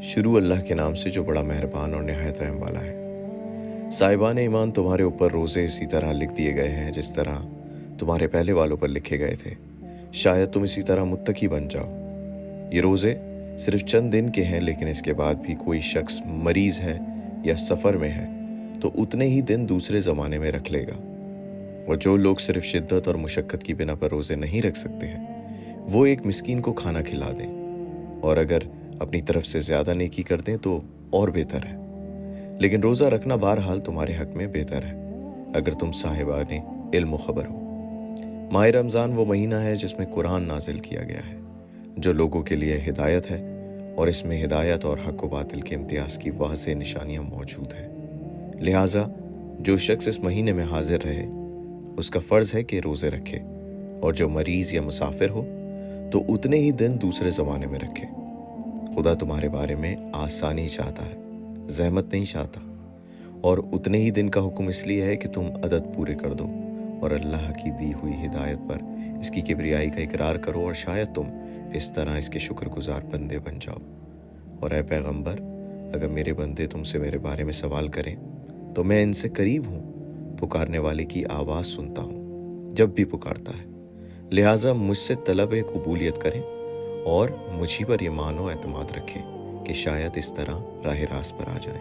شروع اللہ کے نام سے جو بڑا مہربان اور نہایت رحم والا ہے۔ صاحبان ایمان، تمہارے اوپر روزے اسی طرح لکھ دیے گئے ہیں جس طرح تمہارے پہلے والوں پر لکھے گئے تھے، شاید تم اسی طرح متقی بن جاؤ۔ یہ روزے صرف چند دن کے ہیں، لیکن اس کے بعد بھی کوئی شخص مریض ہے یا سفر میں ہے تو اتنے ہی دن دوسرے زمانے میں رکھ لے گا، اور جو لوگ صرف شدت اور مشقت کی بنا پر روزے نہیں رکھ سکتے ہیں وہ ایک مسکین کو کھانا کھلا دیں، اور اگر اپنی طرف سے زیادہ نیکی کر دیں تو اور بہتر ہے۔ لیکن روزہ رکھنا بہرحال تمہارے حق میں بہتر ہے اگر تم صاحبان علم و خبر ہو۔ ماہ رمضان وہ مہینہ ہے جس میں قرآن نازل کیا گیا ہے، جو لوگوں کے لیے ہدایت ہے، اور اس میں ہدایت اور حق و باطل کے امتیاز کی واضح نشانیاں موجود ہیں۔ لہٰذا جو شخص اس مہینے میں حاضر رہے اس کا فرض ہے کہ روزے رکھے، اور جو مریض یا مسافر ہو تو اتنے ہی دن دوسرے زمانے میں رکھے۔ خدا تمہارے بارے میں آسانی چاہتا ہے، زحمت نہیں چاہتا، اور اتنے ہی دن کا حکم اس لیے ہے کہ تم عدد پورے کر دو اور اللہ کی دی ہوئی ہدایت پر اس کی کبریائی کا اقرار کرو، اور شاید تم اس طرح اس کے شکر گزار بندے بن جاؤ۔ اور اے پیغمبر، اگر میرے بندے تم سے میرے بارے میں سوال کریں تو میں ان سے قریب ہوں، پکارنے والے کی آواز سنتا ہوں جب بھی پکارتا ہے۔ لہٰذا مجھ سے طلب قبولیت کریں اور مجھی پر ایمان و اعتماد رکھیں کہ شاید اس طرح راہ راست پر آ جائیں۔